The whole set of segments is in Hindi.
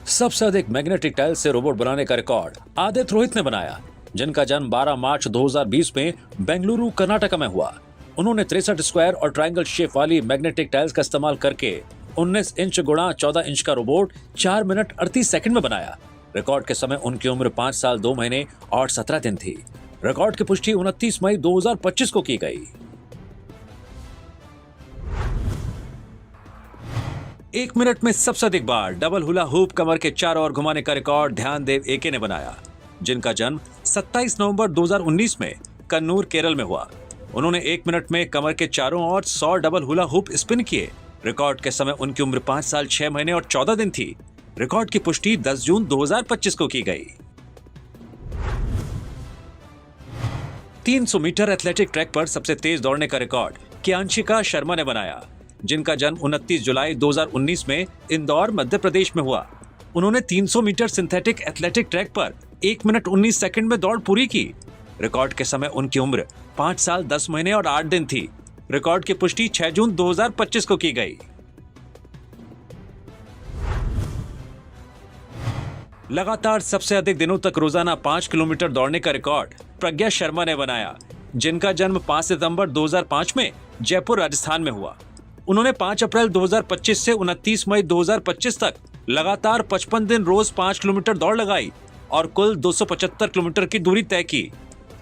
सबसे अधिक मैग्नेटिक टाइल से रोबोट बनाने का रिकॉर्ड आदित्य रोहित ने बनाया, जिनका जन्म 12 मार्च 2020 में बेंगलुरु कर्नाटक में हुआ। उन्होंने 63 स्क्वायर और ट्रायंगल शेप वाली मैग्नेटिक टाइल्स का इस्तेमाल करके 19 इंच गुणा 14 इंच का रोबोट 4 मिनट 38 सेकंड में बनाया। रिकॉर्ड के समय उनकी उम्र 5 साल 2 महीने और 17 दिन थी। रिकॉर्ड की पुष्टि 29 मई 2025 को की गई। एक मिनट में सबसे अधिक बार डबल हुला हूप कमर के चारों ओर घुमाने का रिकॉर्ड ध्यानदेव एके ने बनाया, जिनका जन्म 27 नवंबर 2019 में कन्नूर केरल में हुआ। उन्होंने 1 मिनट में कमर के चारों ओर 100 डबल हुला हूप स्पिन किए। रिकॉर्ड के समय उनकी उम्र 5 साल 6 महीने और 14 दिन थी। रिकॉर्ड की पुष्टि 10 जून 2025 को की गई। 300 मीटर एथलेटिक ट्रैक पर सबसे तेज दौड़ने का रिकॉर्ड कियांशिका शर्मा ने बनाया, जिनका जन्म 29 जुलाई 2019 में इंदौर मध्य प्रदेश में हुआ। उन्होंने 300 मीटर सिंथेटिक एथलेटिक ट्रैक पर 1 मिनट 19 सेकंड में दौड़ पूरी की। रिकॉर्ड के समय उनकी उम्र 5 साल 10 महीने और 8 दिन थी। रिकॉर्ड की पुष्टि 6 जून 2025 को की गई। लगातार सबसे अधिक दिनों तक रोजाना 5 किलोमीटर दौड़ने का रिकॉर्ड प्रज्ञा शर्मा ने बनाया, जिनका जन्म 5 सितंबर 2005 में जयपुर राजस्थान में हुआ। उन्होंने 5 अप्रैल 2025 से 29 मई 2025 तक लगातार 55 दिन रोज 5 किलोमीटर दौड़ लगाई और कुल 275 किलोमीटर की दूरी तय की।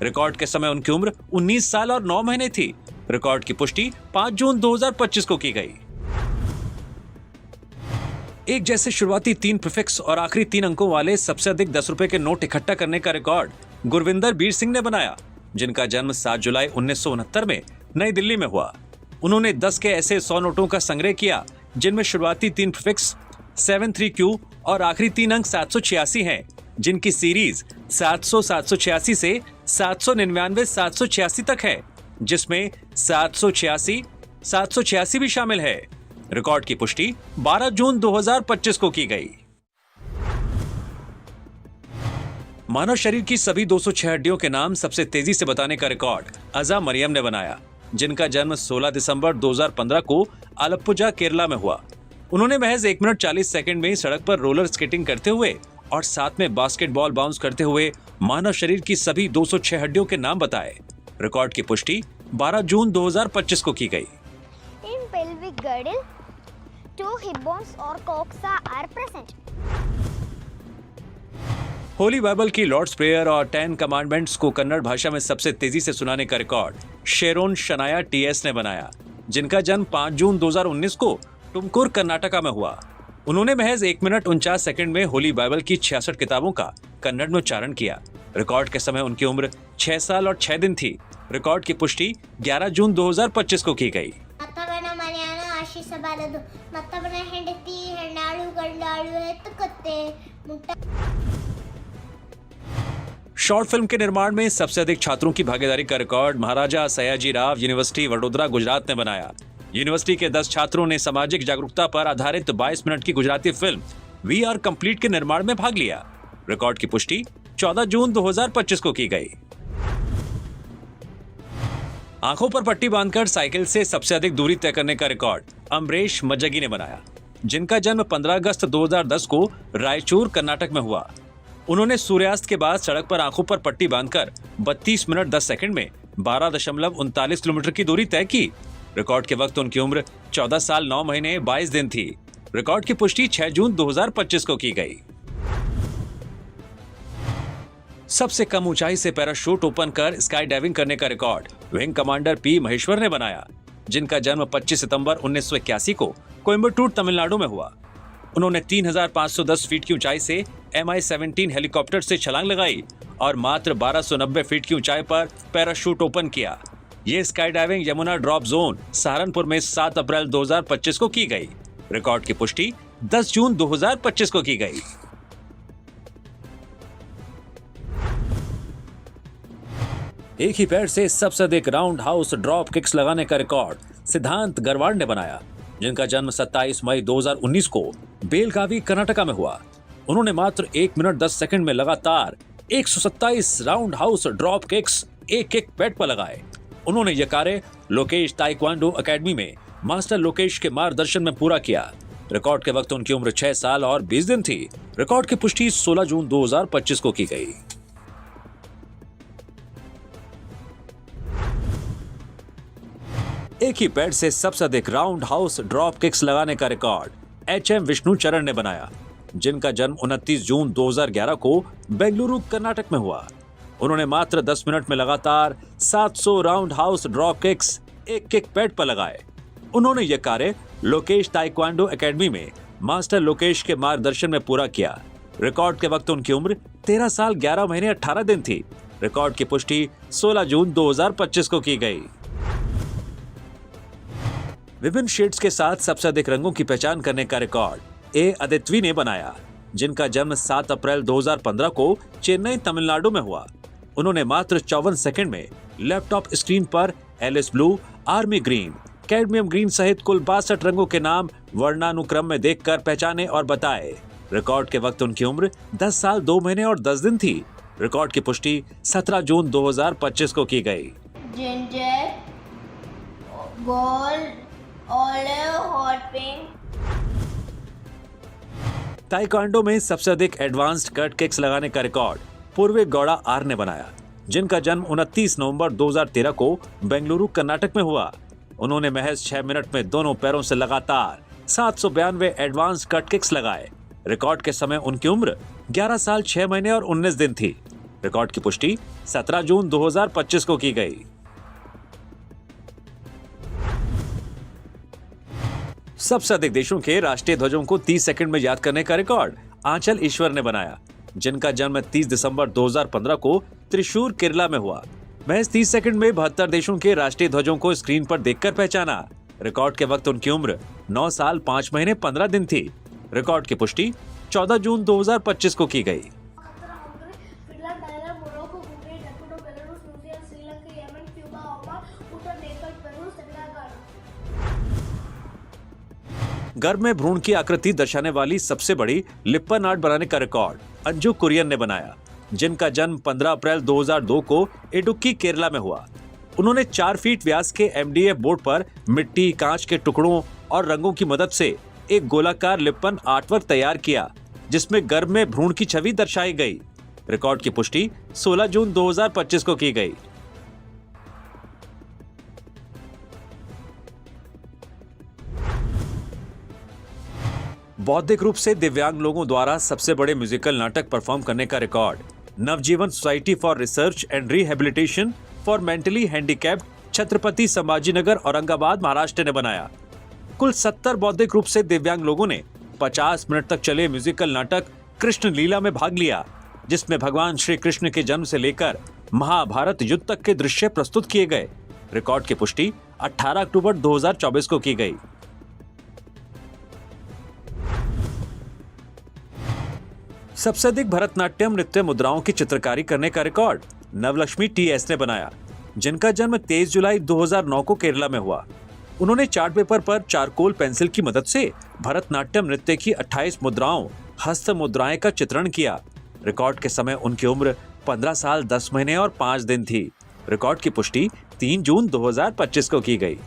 रिकॉर्ड के समय उनकी उम्र 19 साल और 9 महीने थी। रिकॉर्ड की पुष्टि 5 जून 2025 को की गई। एक जैसे शुरुआती 3 प्रीफिक्स और आखिरी 3 अंकों वाले सबसे अधिक 10 रुपए के नोट इकट्ठा करने का रिकॉर्ड गुरविंदर बीर सिंह ने बनाया, जिनका जन्म 7 जुलाई 1969 में नई दिल्ली में हुआ। उन्होंने 10 के ऐसे 100 नोटों का संग्रह किया, जिनमें शुरुआती 3 प्रीफिक्स 73Q और आखिरी 3 अंक 786 हैं, जिनकी सीरीज 700 786 से 799 786 तक है, जिसमें 786 786 भी शामिल है। रिकॉर्ड की पुष्टि 12 जून 2025 को की गई। मानव शरीर की सभी 206 हड्डियों के नाम सबसे तेजी से बताने का रिकॉर्ड अजा मरियम ने बनाया, जिनका जन्म 16 दिसंबर 2015 को आलप्पुझा केरला में हुआ। उन्होंने महज 1 मिनट 40 सेकंड में सड़क पर रोलर स्केटिंग करते हुए और साथ में बास्केटबॉल बाउंस करते हुए मानव शरीर की सभी 206 हड्डियों के नाम बताए। रिकॉर्ड की पुष्टि 12 जून 2025 को की गई। In pelvic girdle, 2 hip bones or coxa are present. Holi Bible की लॉर्ड्स प्रेयर और 10 कमांडमेंट्स को कन्नड़ भाषा में सबसे तेजी से सुनाने का रिकॉर्ड शेरोन शनाया टीएस ने बनाया, जिनका जन्म 5 जून 2019 को टुमकुर कर्नाटका में हुआ। उन्होंने महज 1 मिनट 49 सेकंड में होली बाइबल की 66 किताबों का कन्नड़ में उच्चारण किया। रिकॉर्ड के समय उनकी उम्र 6 साल और 6 दिन थी। रिकॉर्ड की पुष्टि 11 जून 2025 को की गई। ಮತ್ತವನ ಮನೆಯನ್ನು ಆಶಿಸಬಾರದು, ಮತ್ತವನ ಹೆಂಡತಿ ಹೆಣ್ಣಾಳು ಗಂಡಾಳು ಎತ್ತುಕತ್ತೆ ಮುಟ್ಟ। शॉर्ट फिल्म के निर्माण में सबसे अधिक छात्रों की भागीदारी का रिकॉर्ड महाराजा सयाजी राव यूनिवर्सिटी वडोदरा गुजरात ने बनाया। यूनिवर्सिटी के 10 छात्रों ने सामाजिक जागरूकता पर आधारित 22 मिनट की Gujarati film we are complete के निर्माण में भाग लिया। रिकॉर्ड की पुष्टि 14 जून 2025 को की गई। आंखों पर पट्टी बांधकर साइकिल से सबसे अधिक दूरी तय करने का रिकॉर्ड अमरीश मज्जगी ने बनाया, जिनका जन्म 15 अगस्त 2010 को रायचूर कर्नाटक में हुआ। उन्होंने सूर्यास्त के बाद सड़क पर आंखों पर पट्टी बांधकर 32 मिनट 10 सेकंड में 12.39 किलोमीटर की दूरी तय की। रिकॉर्ड के वक्त उनकी उम्र 14 साल 9 महीने 22 दिन थी। रिकॉर्ड की पुष्टि 6 जून 2025 को की गई। सबसे कम ऊंचाई से पैराशूट ओपन कर स्काई डाइविंग करने का record wing commander P Maheshwar ने बनाया, जिनका जन्म 25 सितंबर 1981 को कोयम्बटूर तमिलनाडु में हुआ। उन्होंने 3510 फीट की ऊंचाई से MI-17 हेलीकॉप्टर से छलांग लगाई और मात्र 1290 फीट की ऊंचाई पर पैराशूट ओपन किया। ये sky diving Yamuna drop zone Saharanpur में 7 अप्रैल 2025 को की गई। रिकॉर्ड की पुष्टि 10 जून 2025 को की गई। एक ही पैर से सबसे अधिक राउंड हाउस ड्रॉप किक्स लगाने का रिकॉर्ड सिद्धांत गरवाड़ ने बनाया, जिनका जन्म 27 मई 2019 को बेलगावी कर्नाटका में हुआ। उन्होंने मात्र 1 मिनट 10 सेकंड में लगातार 127 राउंड हाउस ड्रॉप किक्स एक एक पैड पर लगाए। उन्होंने यह कार्य लोकेश ताइक्वांडो एकेडमी में मास्टर लोकेश के मार्गदर्शन में पूरा किया। रिकॉर्ड के वक्त उनकी उम्र 6 साल और 20 दिन थी। रिकॉर्ड की पुष्टि 16 जून 2025 को की गई। एक ही पैड से सबसे अधिक राउंड हाउस ड्रॉप किक्स लगाने का रिकॉर्ड HM विष्णु चरण ने बनाया, जिनका जन्म 29 जून 2011 को बेंगलुरु कर्नाटक में हुआ। उन्होंने मात्र 10 मिनट में लगातार 700 राउंड हाउस ड्रॉप किक्स एक किक पैड पर लगाए। उन्होंने यह कार्य लोकेश ताइक्वांडो एकेडमी में मास्टर लोकेश के मार्गदर्शन में पूरा किया। रिकॉर्ड के वक्त उनकी उम्र 13 साल 11 महीने 18 दिन थी। रिकॉर्ड की पुष्टि 16 जून 2025 को की गई। विभिन्न शेड्स के साथ सबसे अधिक रंगों की पहचान करने का रिकॉर्ड ए अदित्वी ने बनाया, जिनका जन्म 7 अप्रैल 2015 को चेन्नई तमिलनाडु में हुआ। उन्होंने मात्र 54 सेकंड में लैपटॉप स्क्रीन पर Alice blue, army green, cadmium green सहित कुल 62 रंगों के नाम वर्णानुक्रम में देखकर पहचाने और बताए। रिकॉर्ड के वक्त उनकी उम्र 10 साल 2 महीने और 10 दिन थी। रिकॉर्ड की पुष्टि 17 जून 2025 को की गई। Ginger, gold, olive, hot pink. Taekwondo में सबसे अधिक एडवांस्ड कट किक्स लगाने का रिकॉर्ड पूर्वे गौड़ा आर ने बनाया, जिनका जन्म 29 नवंबर 2013 को बेंगलुरु कर्नाटक में हुआ। उन्होंने महज 6 मिनट में दोनों पैरों से लगातार 792 एडवांस कट किक्स लगाए। रिकॉर्ड के समय उनकी उम्र 11 साल 6 महीने और 19 दिन थी। रिकॉर्ड की पुष्टि 17 जून 2025 को की गई। सबसे अधिक देशों के राष्ट्रीय ध्वजों को 30 सेकंड में याद करने का रिकॉर्ड आंचल ईश्वर ने बनाया, जिनका जन्म 30 दिसंबर 2015 को त्रिशूर केरला में हुआ। महज 30 सेकंड में 72 देशों के राष्ट्रीय ध्वजों को स्क्रीन पर देखकर पहचाना। रिकॉर्ड के वक्त उनकी उम्र 9 साल 5 महीने 15 दिन थी। रिकॉर्ड की पुष्टि 14 जून 2025 को की गई। गर्भ में भ्रूण की आकृति दर्शाने वाली सबसे बड़ी लिप्पन आर्ट बनाने का रिकॉर्ड अंजू कुरियन ने बनाया, जिनका जन्म 15 अप्रैल 2002 को इडुक्की केरला में हुआ। उन्होंने 4 फीट व्यास के MDF बोर्ड पर मिट्टी, कांच के टुकड़ों और रंगों की मदद से एक गोलाकार लिप्पन आर्टवर्क तैयार किया, जिसमें गर्भ में भ्रूण की छवि दर्शाई गई। रिकॉर्ड की पुष्टि 16 जून 2025 को की गई। बौद्धिक रूप से दिव्यांग लोगों द्वारा सबसे बड़े म्यूजिकल नाटक परफॉर्म करने का record Navjeevan society for research and rehabilitation for mentally handicapped Chhatrapati Sambhajinagar Aurangabad Maharashtra ने बनाया। कुल 70 बौद्धिक रूप से दिव्यांग लोगों ने 50 मिनट तक चले म्यूजिकल नाटक कृष्ण लीला में भाग लिया, जिसमें भगवान श्री कृष्ण के जन्म से लेकर महाभारत युद्ध तक के दृश्य प्रस्तुत किए गए। रिकॉर्ड की पुष्टि 18 अक्टूबर 2024 को की गई। सबसे अधिक भरतनाट्यम नृत्य मुद्राओं की चित्रकारी करने का रिकॉर्ड नवलक्ष्मी TS ने बनाया, जिनका जन्म 23 जुलाई 2009 को केरला में हुआ। उन्होंने चार्ट पेपर पर चारकोल पेंसिल की मदद से भरतनाट्यम नृत्य की 28 मुद्राओं हस्त मुद्राएं का चित्रण किया। रिकॉर्ड के समय उनकी उम्र 15 साल 10 महीने और 5 दिन थी। रिकॉर्ड की पुष्टि 3 जून 2025 को की गई।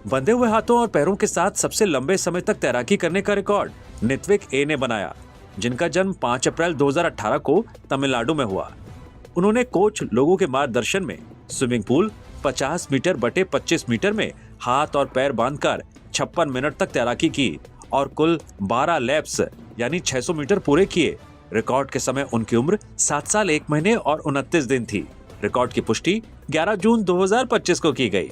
बंधे हुए हाथों और पैरों के साथ सबसे लंबे समय तक तैराकी करने का रिकॉर्ड नित्विक A ने बनाया, जिनका जन्म 5 अप्रैल 2018 को तमिलनाडु में हुआ। उन्होंने कोच लोगों के मार्गदर्शन में स्विमिंग पूल 50 मीटर बटे 25 मीटर में हाथ और पैर बांधकर 56 मिनट तक तैराकी की और कुल 12 लैप्स यानी 600 मीटर पूरे किए। रिकॉर्ड के समय उनकी उम्र 7 साल 1 महीने और 29 दिन थी। रिकॉर्ड की पुष्टि 11 जून 2025 को की गई।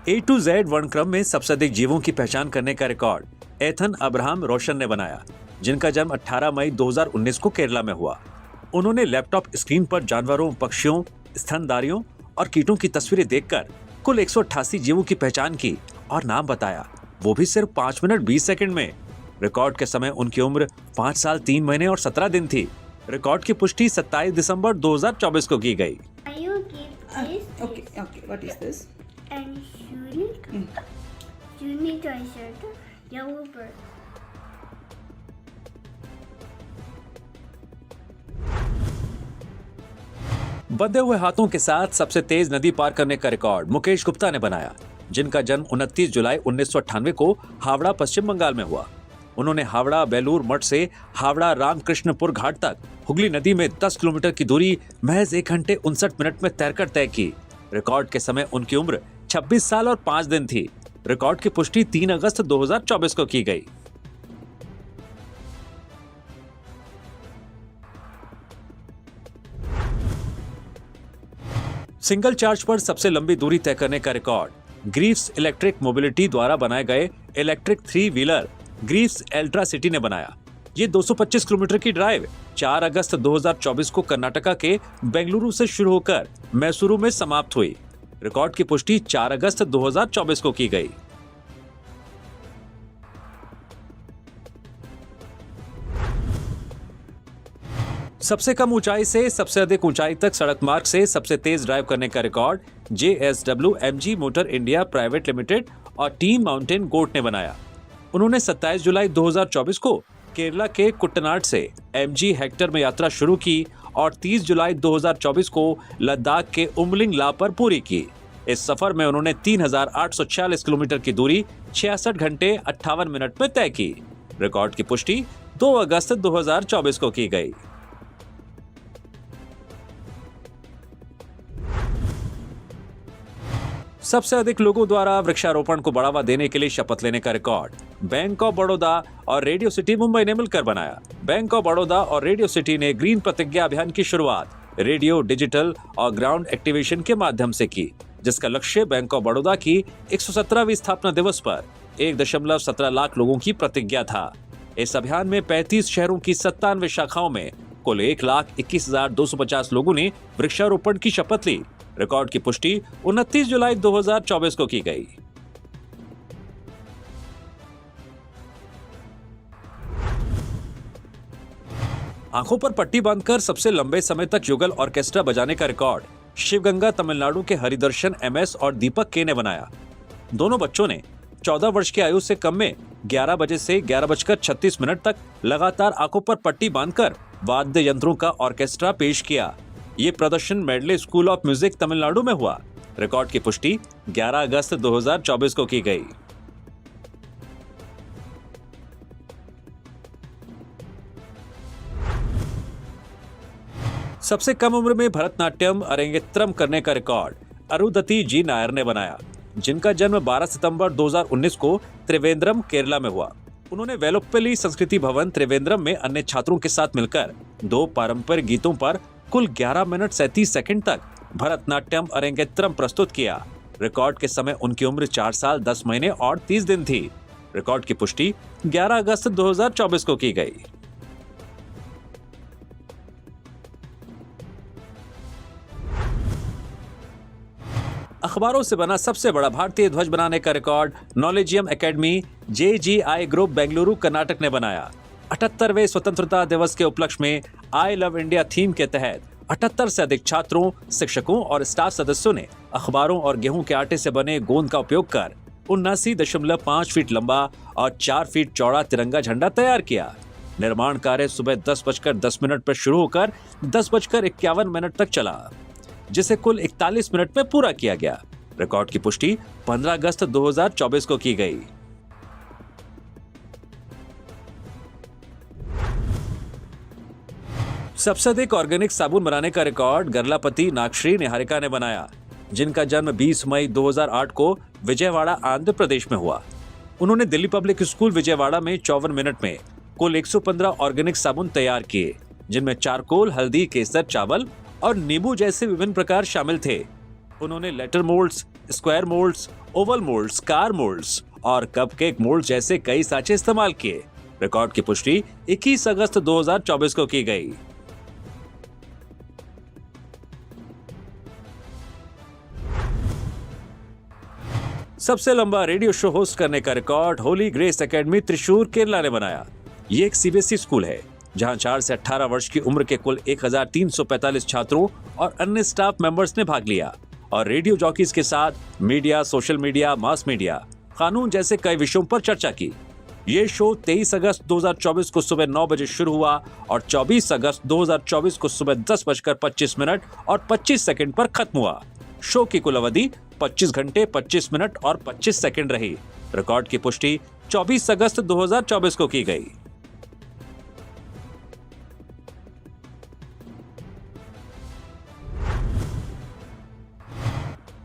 A to Z वर्णक्रम में सबसे अधिक जीवों की पहचान करने का रिकॉर्ड एथन अब्राहम रोशन ने बनाया, जिनका जन्म 18 मई 2019 को केरला में हुआ। उन्होंने लैपटॉप स्क्रीन पर जानवरों, पक्षियों, स्तनधारियों और कीटों की तस्वीरें देखकर कुल 188 जीवों की पहचान की और नाम बताया, वो भी सिर्फ 5 मिनट 20 सेकंड में। रिकॉर्ड के समय उनकी उम्र 5 साल 3 महीने और 17 दिन थी। रिकॉर्ड की पुष्टि 27 दिसंबर 2024 को की गई। What is this? And unique toy shirt, yellow bird. बंधे हुए हाथों के साथ सबसे तेज नदी पार करने का रिकॉर्ड मुकेश गुप्ता ने बनाया, जिनका जन्म 29 जुलाई 1998 को हावड़ा पश्चिम बंगाल में हुआ। उन्होंने हावड़ा बेलूर मठ से हावड़ा रामकृष्णपुर घाट तक हुगली नदी में 10 किलोमीटर की दूरी महज 1 घंटे 59 मिनट में तैरकर तय की। रिकॉर्ड के समय उनकी उम्र 26 साल और 5 दिन थी। रिकॉर्ड की पुष्टि 3 अगस्त 2024 को की गई। सिंगल चार्ज पर सबसे लंबी दूरी तय करने का रिकॉर्ड ग्रीव्स इलेक्ट्रिक मोबिलिटी द्वारा बनाए गए electric 3 wheeler Greaves ultra city ने बनाया। ये 225 किलोमीटर की ड्राइव 4 अगस्त 2024 को कर्नाटका के बेंगलुरु से शुरू होकर मैसूरू में समाप्त हुई। रिकॉर्ड की पुष्टि 4 अगस्त 2024 को की गई। सबसे कम ऊंचाई से सबसे अधिक ऊंचाई तक सड़क मार्ग से सबसे तेज ड्राइव करने का record JSW MG motor India private limited और टीम माउंटेन गोट ने बनाया। उन्होंने 27 जुलाई 2024 को केरला के कुट्टनाड से MG हेक्टर में यात्रा शुरू की और 30 जुलाई 2024 को लद्दाख के उमलिंग ला पर पूरी की। इस सफर में उन्होंने 3846 किलोमीटर की दूरी 66 घंटे 58 मिनट में तय की। रिकॉर्ड की पुष्टि 2 अगस्त 2024 को की गई। सबसे अधिक लोगों द्वारा वृक्षारोपण को बढ़ावा देने के लिए शपथ लेने का रिकॉर्ड बैंक ऑफ बड़ौदा और रेडियो सिटी मुंबई ने मिलकर बनाया। बैंक ऑफ बड़ौदा और रेडियो सिटी ने ग्रीन प्रतिज्ञा अभियान की शुरुआत रेडियो, डिजिटल और ग्राउंड एक्टिवेशन के माध्यम से की, जिसका लक्ष्य बैंक ऑफ बड़ौदा की 117वीं स्थापना दिवस पर 1.17 लाख लोगों की प्रतिज्ञा था। इस अभियान में 35 शहरों की 97 शाखाओं में कुल 1,21,250 लोगों ने वृक्षारोपण की शपथ ली। रिकॉर्ड की पुष्टि 29 जुलाई 2024 को की गई। आंखों पर पट्टी बांधकर सबसे लंबे समय तक युगल ऑर्केस्ट्रा बजाने का रिकॉर्ड शिवगंगा तमिलनाडु के हरिदर्शन MS और दीपक के ने बनाया। दोनों बच्चों ने 14 वर्ष की आयु से कम में 11 बजे से 11:36 तक लगातार आंखों पर पट्टी बांधकर वाद्य यंत्रों का ऑर्केस्ट्रा पेश किया। ये प्रदर्शन medley school of music Tamil Nadu में हुआ। रिकॉर्ड की पुष्टि 11 अगस्त 2024 को की गई। सबसे कम उम्र में भरतनाट्यम अरेंगेत्रम करने का रिकॉर्ड अरुंधति जी नायर ने बनाया, जिनका जन्म 12 सितंबर 2019 को त्रिवेंद्रम, केरला में हुआ। उन्होंने वेलोप्पली संस्कृति भवन त्रिवेंद्रम में अन्य छात्रों के साथ मिलकर 2 पारंपरिक गीतों पर कुल 11 मिनट 37 सेकंड तक भरतनाट्यम अरेंगेत्रम प्रस्तुत किया। रिकॉर्ड के समय उनकी उम्र 4 साल 10 महीने और 30 दिन थी। रिकॉर्ड की पुष्टि 11 अगस्त 2024 को की गई। अखबारों से बना सबसे बड़ा भारतीय ध्वज बनाने का record Knowledgeum Academy JGI group Bengaluru, Karnataka ने बनाया। 78वें स्वतंत्रता दिवस के उपलक्ष्य में आई लव इंडिया थीम के तहत 78 से अधिक छात्रों, शिक्षकों और स्टाफ सदस्यों ने अखबारों और गेहूं के आटे से बने गोंद का उपयोग कर 79.5 फीट लंबा और 4 फीट चौड़ा तिरंगा झंडा तैयार किया। निर्माण कार्य सुबह 10:10 पर शुरू होकर 10:51 तक चला, जिसे कुल 41 मिनट में पूरा किया गया। रिकॉर्ड की पुष्टि 15 अगस्त 2024 को की गई। सबसे अधिक ऑर्गेनिक साबुन बनाने का रिकॉर्ड गरलापति नागश्री निहारिका ने बनाया, जिनका जन्म 20 मई 2008 को विजयवाड़ा, आंध्र प्रदेश में हुआ। उन्होंने दिल्ली पब्लिक स्कूल विजयवाड़ा में 54 मिनट में कुल 115 ऑर्गेनिक साबुन तैयार किए, जिनमें चारकोल, हल्दी, केसर, चावल और नींबू जैसे विभिन्न प्रकार शामिल थे। उन्होंने letter moulds, square moulds, oval moulds, car moulds और कपकेक मोल्ड जैसे कई साँचे इस्तेमाल किए। रिकॉर्ड की पुष्टि 21 अगस्त 2024 को की गई। सबसे लंबा रेडियो शो होस्ट करने का record Holi grace academy Thrissur, Kerala ने बनाया। ये एक CBSE स्कूल है, जहां 4 से 18 वर्ष की उम्र के कुल 1345 छात्रों और अन्य स्टाफ मेंबर्स ने भाग लिया और रेडियो जॉकीज के साथ media, social media, mass media, कानून जैसे कई विषयों पर चर्चा की। ये शो 23 अगस्त 2024 को सुबह 9 बजे शुरू हुआ और 24 अगस्त 2024 को सुबह 10:25 और 25 सेकंड पर खत्म हुआ। शो की कुल अवधि 25 घंटे 25 मिनट और 25 सेकंड रही। रिकॉर्ड की पुष्टि 24 अगस्त 2024 को की गई।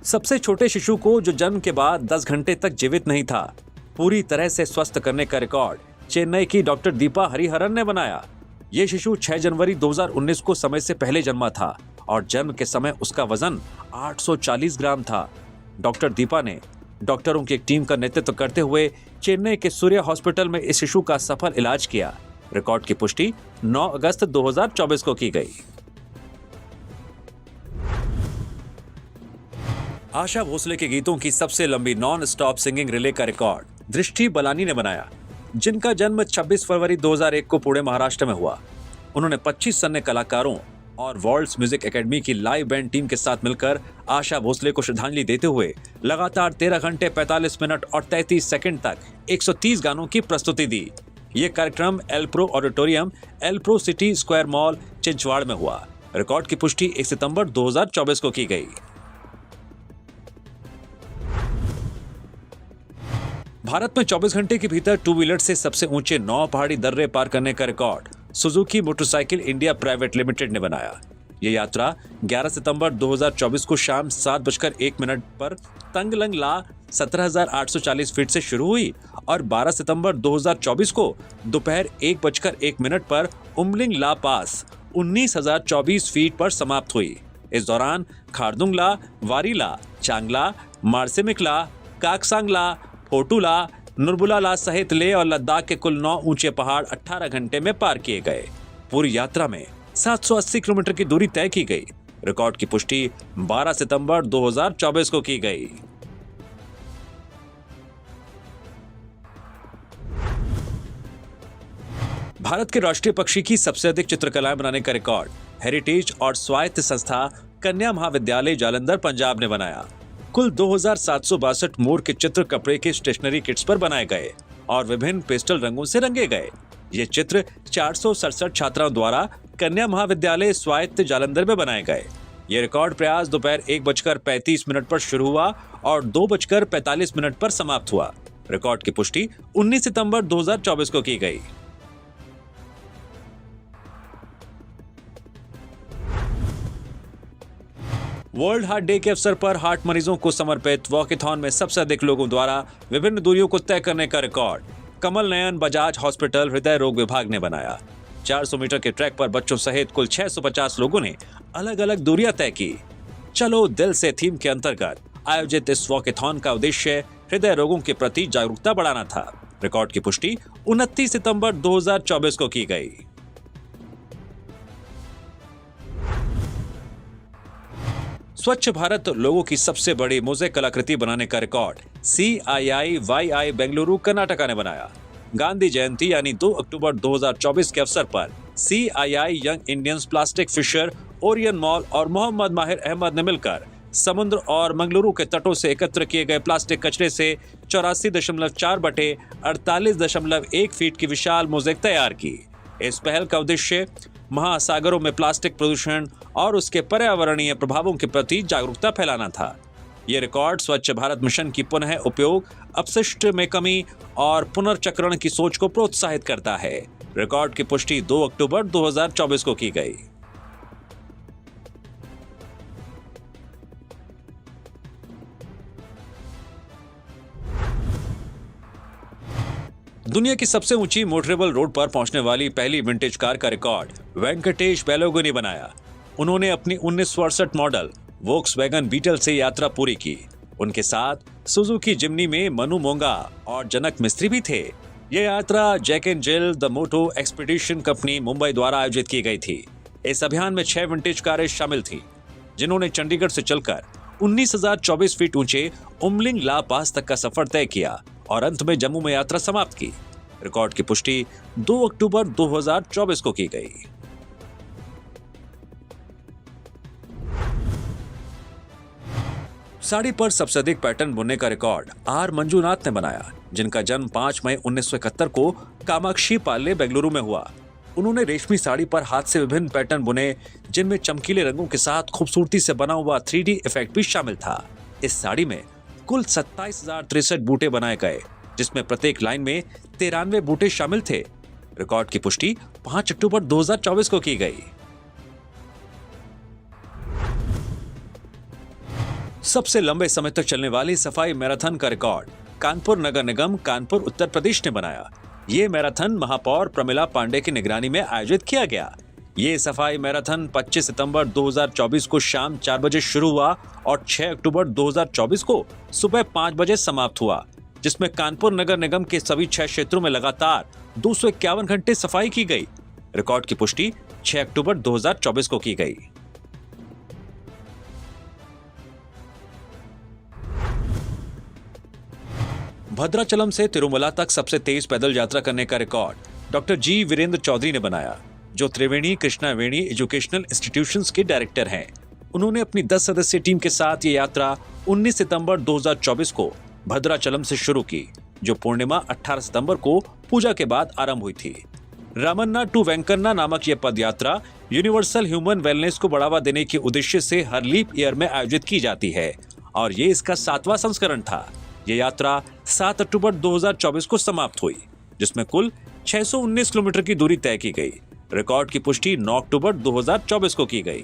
सबसे छोटे शिशु को जो जन्म के बाद 10 घंटे तक जीवित नहीं था, पूरी तरह से स्वस्थ करने का रिकॉर्ड चेन्नई की डॉक्टर दीपा हरिहरन ने बनाया। ये शिशु 6 जनवरी 2019 को समय से पहले जन्मा था और जन्म के समय उसका वजन 840 ग्राम था। डॉक्टर दीपा ने डॉक्टरों की एक टीम का नेतृत्व करते हुए चेन्नई के सूर्य हॉस्पिटल में इस शिशु का सफल इलाज किया। रिकॉर्ड की पुष्टि 9 अगस्त 2024 को की गई। आशा भोसले के गीतों की सबसे लंबी नॉन स्टॉप सिंगिंग रिले का रिकॉर्ड दृष्टि बलानी ने बनाया, जिनका जन्म 26 फरवरी 2001 को पुणे महाराष्ट्र में हुआ। उन्होंने 25 अन्य कलाकारों और वर्ल्ड्स म्यूजिक एकेडमी की लाइव बैंड टीम के साथ मिलकर आशा भोसले को श्रद्धांजलि देते हुए लगातार 13 घंटे 45 मिनट और 33 सेकंड तक 130 गानों की प्रस्तुति दी। ये कार्यक्रम Elpro auditorium, Elpro City Square Mall, Chinchwad में हुआ। रिकॉर्ड की पुष्टि 1 सितंबर 2024 को की गई। भारत में 24 घंटे के भीतर टू व्हीलर से सबसे ऊंचे 9 पहाड़ी दर्रे पार करने का record Suzuki motorcycle India private limited ने बनाया। ये यात्रा 11 सितंबर 2024 को शाम 7:01 पर तंगलंग ला 17,840 फीट से शुरू हुई और 12 सितंबर 2024 को दोपहर 1:01 पर उमलिंग ला पास 19,024 फीट पर समाप्त हुई। इस दौरान खारदुंगला, वारीला, चांगला, मारसेमिकला, काकसांगला, फोटूला, नुरबुलाला सहित लेह और लद्दाख के कुल 9 ऊंचे पहाड़ 18 घंटे में पार किए गए। पूरी यात्रा में 780 किलोमीटर की दूरी तय की गई। रिकॉर्ड की पुष्टि 12 सितंबर 2024 को की गई। भारत के राष्ट्रीय पक्षी की सबसे अधिक चित्रकलाएं बनाने का रिकॉर्ड हेरिटेज और स्वायत्त संस्था कन्या महाविद्यालय जालंधर पंजाब ने बनाया। कुल 2762 मोर के चित्र कपड़े के स्टेशनरी किट्स पर बनाए गए और विभिन्न पेस्टल रंगों से रंगे गए। ये चित्र 467 छात्राओं द्वारा कन्या महाविद्यालय स्वायत्त जालंधर में बनाए गए। ये रिकॉर्ड प्रयास दोपहर 1:35 पर शुरू हुआ और 2:45 पर समाप्त हुआ। रिकॉर्ड की पुष्टि 19 सितंबर 2024 को की गई। वर्ल्ड हार्ट डे के अवसर पर हार्ट मरीजों को समर्पित वॉकेथॉन में सबसे अधिक लोगों द्वारा विभिन्न दूरियों को तय करने का रिकॉर्ड कमल नयन बजाज हॉस्पिटल हृदय रोग विभाग ने बनाया। 400 मीटर के ट्रैक पर बच्चों सहित कुल 650 लोगों ने अलग अलग दूरियां तय की। चलो दिल से थीम के अंतर्गत आयोजित इस वॉकेथॉन का उद्देश्य हृदय रोगों के प्रति जागरूकता बढ़ाना था। रिकॉर्ड की पुष्टि 29 सितंबर 2024 को की गई। स्वच्छ भारत लोगों की सबसे बड़ी मोज़ेक कलाकृति बनाने का रिकॉर्ड CII-YI बेंगलुरु कर्नाटका ने बनाया। गांधी जयंती यानी 2 अक्टूबर 2024 के अवसर पर CII young Indians plastic fisher, Orion mall और मोहम्मद माहिर अहमद ने मिलकर समुद्र और मंगलुरु के तटों से एकत्र किए गए प्लास्टिक कचरे से 84.4 बटे 48.1 फीट की विशाल मोज़ेक तैयार की। इस पहल का उद्देश्य महासागरों में प्लास्टिक प्रदूषण और उसके पर्यावरणीय प्रभावों के प्रति जागरूकता फैलाना था। यह रिकॉर्ड स्वच्छ भारत मिशन की पुनः उपयोग, अपशिष्ट में कमी और पुनर्चक्रण की सोच को प्रोत्साहित करता है। रिकॉर्ड की पुष्टि 2 अक्टूबर 2024 को की गई। दुनिया की सबसे ऊंची मोटरेबल रोड पर पहुंचने वाली पहली विंटेज कार का रिकॉर्ड वेंकटेश बेलोगो ने बनाया। उन्होंने अपनी 1968 मॉडल वोक्सवैगन बीटल से यात्रा पूरी की। उनके साथ सुजुकी जिम्नी में मनु मोंगा और जनक मिस्त्री भी थे। यह यात्रा Jack and Jill the moto expedition company Mumbai द्वारा आयोजित की गई थी। इस अभियान में 6 विंटेज कारें शामिल थीं, जिन्होंने चंडीगढ़ से चलकर 19,024 फीट ऊंचे उमलिंग ला पास तक का सफर तय किया और अंत में जम्मू में यात्रा समाप्त की। रिकॉर्ड की पुष्टि 2 अक्टूबर 2024 को की गई। साड़ी पर सबसे अधिक पैटर्न बुनने का रिकॉर्ड आर मंजूनाथ ने बनाया, जिनका जन्म 5 मई 1971 को कामाक्षी पाले बेंगलुरु में हुआ। उन्होंने रेशमी साड़ी पर हाथ से विभिन्न पैटर्न बुने, जिनमें चमकीले रंगों के साथ खूबसूरती से बना हुआ 3D इफेक्ट भी शामिल था। इस साड़ी में कुल 27,063 बूटे बनाए गए, जिसमें प्रत्येक लाइन में 93 बूटे शामिल थे। रिकॉर्ड की पुष्टि 5 अक्टूबर 2024 को की गई। सबसे लंबे समय तक चलने वाली सफाई मैराथन का रिकॉर्ड कानपुर नगर निगम कानपुर उत्तर प्रदेश ने बनाया। ये मैराथन महापौर प्रमिला पांडे की निगरानी में आयोजित किया गया। ये सफाई मैराथन 25 सितंबर 2024 को शाम 4 बजे शुरू हुआ और 6 अक्टूबर 2024 को सुबह 5 बजे समाप्त हुआ, जिसमें कानपुर नगर निगम के सभी 6 क्षेत्रों में लगातार 251 घंटे सफाई की गई। रिकॉर्ड की पुष्टि 6 अक्टूबर 2024 को की गई। भद्राचलम से तिरुमला तक सबसे तेज पैदल यात्रा करने का रिकॉर्ड डॉक्टर जी वीरेंद्र चौधरी ने बनाया, जो त्रिवेणी कृष्णावेणी एजुकेशनल इंस्टीट्यूशंस के डायरेक्टर हैं। उन्होंने अपनी 10 सदस्यीय टीम के साथ ये यात्रा 19 सितंबर 2024 को भद्राचलम से शुरू की, जो पूर्णिमा 18 सितंबर को पूजा के बाद आरंभ हुई थी। रामन्ना टू वेंकन्ना नामक यह पद यात्रा यूनिवर्सल ह्यूमन वेलनेस को बढ़ावा देने के उद्देश्य से हर लीप ईयर में आयोजित की जाती है और ये इसका 7वां संस्करण था। यह यात्रा 7 अक्टूबर 2024 को समाप्त हुई, जिसमें कुल 619 किलोमीटर की दूरी तय की गई। रिकॉर्ड की पुष्टि 9 अक्टूबर 2024 को की गई।